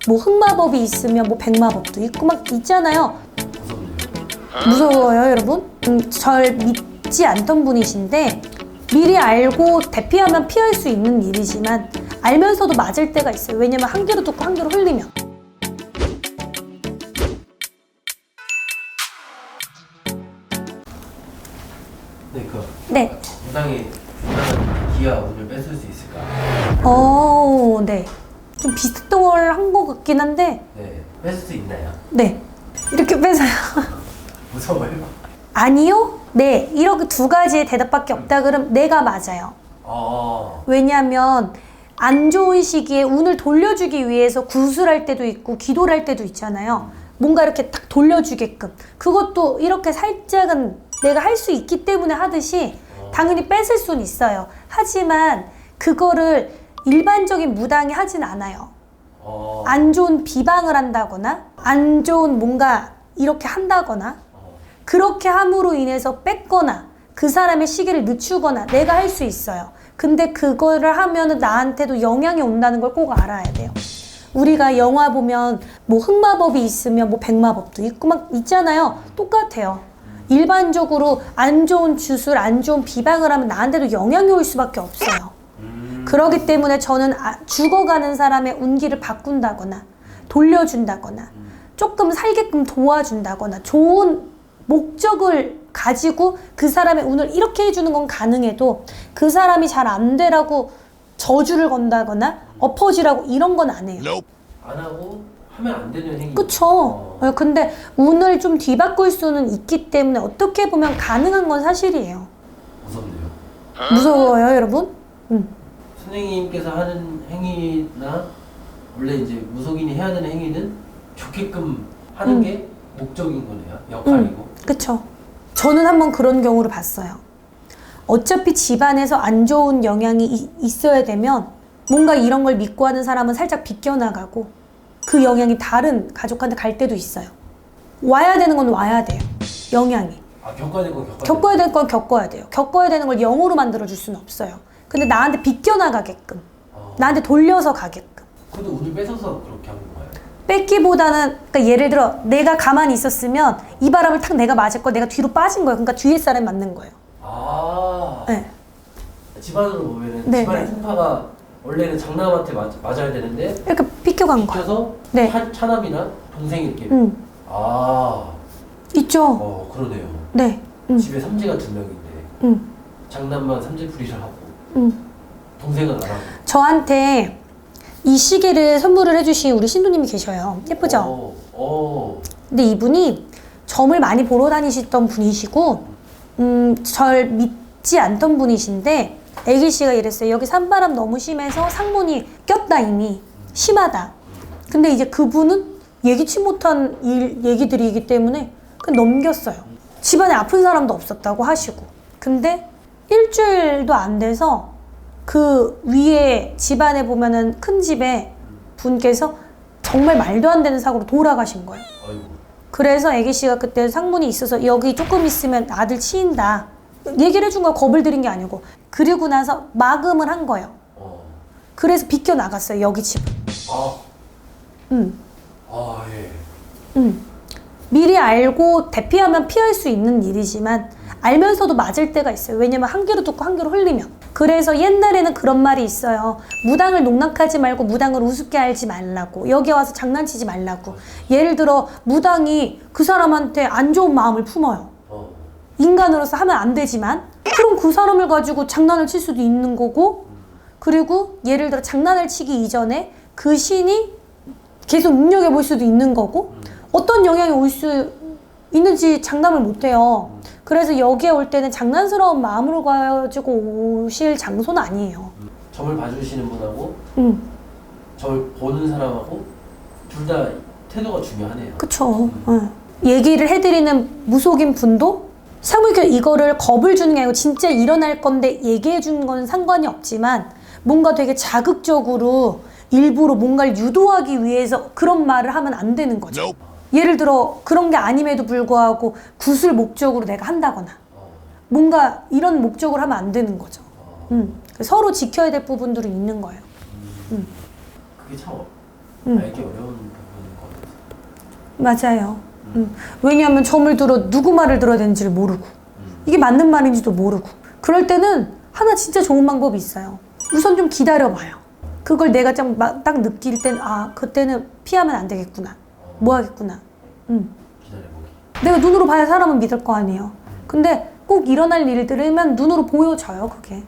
뭐 흑마법이 있으면 뭐 백마법도 있고 막 있잖아요. 무서워요, 여러분? 절 믿지 않던 분이신데 미리 알고 대피하면 피할 수 있는 일이지만 알면서도 맞을 때가 있어요. 왜냐면 한 귀로 듣고 한 귀로 흘리면. 네, 네. 무당한 기아 운을 뺏을 수 있을까? 네. 좀 비슷한 걸 한 것 같긴 한데, 네, 뺏을 수 있나요? 네. 이렇게 빼서요. 무서워요? 아니요? 네. 이렇게 두 가지의 대답밖에 없다 그러면 내가 맞아요. 왜냐하면 안 좋은 시기에 운을 돌려주기 위해서 구술할 때도 있고 기도를 할 때도 있잖아요. 뭔가 이렇게 딱 돌려주게끔. 그것도 이렇게 살짝은 내가 할 수 있기 때문에 하듯이 당연히 뺏을 수는 있어요. 하지만 그거를 일반적인 무당이 하진 않아요. 안 좋은 비방을 한다거나 안 좋은 뭔가 이렇게 한다거나 그렇게 함으로 인해서 뺏거나 그 사람의 시기를 늦추거나 내가 할 수 있어요. 근데 그거를 하면은 나한테도 영향이 온다는 걸 꼭 알아야 돼요. 우리가 영화 보면 뭐 흑마법이 있으면 뭐 백마법도 있고 막 있잖아요. 똑같아요. 일반적으로 안 좋은 주술, 안 좋은 비방을 하면 나한테도 영향이 올 수밖에 없어요. 그렇기 때문에 저는 죽어가는 사람의 운기를 바꾼다거나 돌려준다거나 조금 살게끔 도와준다거나 좋은 목적을 가지고 그 사람의 운을 이렇게 해주는 건 가능해도 그 사람이 잘 안 되라고 저주를 건다거나 엎어지라고 이런 건 안 해요. 안 하고 하면 안 되는 행위. 그쵸. 근데 운을 좀 뒤바꿀 수는 있기 때문에 어떻게 보면 가능한 건 사실이에요. 무섭네요. 무서워요, 여러분? 선생님께서 하는 행위나 원래 이제 무속인이 해야 되는 행위는 좋게끔 하는 게 목적인 거네요. 역할이고. 그쵸. 저는 한번 그런 경우를 봤어요. 어차피 집안에서 안 좋은 영향이 있어야 되면 뭔가 이런 걸 믿고 하는 사람은 살짝 비껴나가고 그 영향이 다른 가족한테 갈 때도 있어요. 와야 되는 건 와야 돼요. 영향이. 겪어야 되는 건 겪어야 될 건 겪어야 돼요. 겪어야 되는 걸 영으로 만들어줄 수는 없어요. 근데 나한테 비껴나가게끔. 나한테 돌려서 가게끔. 근데 운을 뺏어서 그렇게 하는 거예요? 뺏기보다는 그러니까 예를 들어 내가 가만히 있었으면 이 바람을 탁 내가 맞을 거 내가 뒤로 빠진 거예요. 그러니까 뒤에 사람이 맞는 거예요. 네. 집안으로 보면은 네, 집안의 네. 풍파가 원래는 장남한테 맞아야 되는데 이렇게 비껴간 거예요. 비켜서 네. 차남이나 동생이 이렇게 있죠. 그러네요. 네. 집에 삼재가 2명인데 장남만 삼재풀이를 하고 동생은 안 하고. 저한테 이 시계를 선물을 해주신 우리 신도님이 계셔요. 예쁘죠? 근데 이분이 점을 많이 보러 다니시던 분이시고 절 믿지 않던 분이신데 애기씨가 이랬어요. 여기 산바람 너무 심해서 상문이 꼈다 이미. 심하다. 근데 이제 그분은 예기치 못한 얘기들이기 때문에 그냥 넘겼어요. 집안에 아픈 사람도 없었다고 하시고. 근데 일주일도 안 돼서 그 위에 집안에 보면은 큰 집에 분께서 정말 말도 안 되는 사고로 돌아가신 거예요. 그래서 애기씨가 그때 상문이 있어서 여기 조금 있으면 아들 치인다 얘기를 해준 거야. 겁을 들인 게 아니고. 그리고 나서 마금을 한 거예요. 그래서 비껴 나갔어요. 여기 집은. 예. 미리 알고 대피하면 피할 수 있는 일이지만 알면서도 맞을 때가 있어요. 왜냐면 한 귀로 듣고 한 귀로 흘리면. 그래서 옛날에는 그런 말이 있어요. 무당을 농락하지 말고 무당을 우습게 알지 말라고. 여기 와서 장난치지 말라고. 예를 들어 무당이 그 사람한테 안 좋은 마음을 품어요. 인간으로서 하면 안 되지만 그럼 그 사람을 가지고 장난을 칠 수도 있는 거고, 그리고 예를 들어 장난을 치기 이전에 그 신이 계속 눈여겨볼 수도 있는 거고, 어떤 영향이 올 수 있는지 장담을 못해요. 그래서 여기에 올 때는 장난스러운 마음으로 가지고 오실 장소는 아니에요. 점을 봐주시는 분하고 점을 보는 사람하고 둘 다 태도가 중요하네요. 그쵸. 얘기를 해드리는 무속인 분도 사무엘 이거를 겁을 주는 게 아니고 진짜 일어날 건데 얘기해 주는 건 상관이 없지만 뭔가 되게 자극적으로 일부러 뭔가를 유도하기 위해서 그런 말을 하면 안 되는 거죠. 예를 들어 그런 게 아님에도 불구하고 구술 목적으로 내가 한다거나 뭔가 이런 목적으로 하면 안 되는 거죠. 서로 지켜야 될 부분들은 있는 거예요. 그게 참 알기 어려운 맞아요. 왜냐하면 점을 들어 누구 말을 들어야 되는지를 모르고 이게 맞는 말인지도 모르고 그럴 때는 하나 진짜 좋은 방법이 있어요. 우선 좀 기다려봐요. 그걸 내가 딱 느낄 땐 그때는 피하면 안 되겠구나. 뭐 하겠구나. 기다려보기. 내가 눈으로 봐야 사람은 믿을 거 아니에요. 근데 꼭 일어날 일들이면 눈으로 보여져요 그게.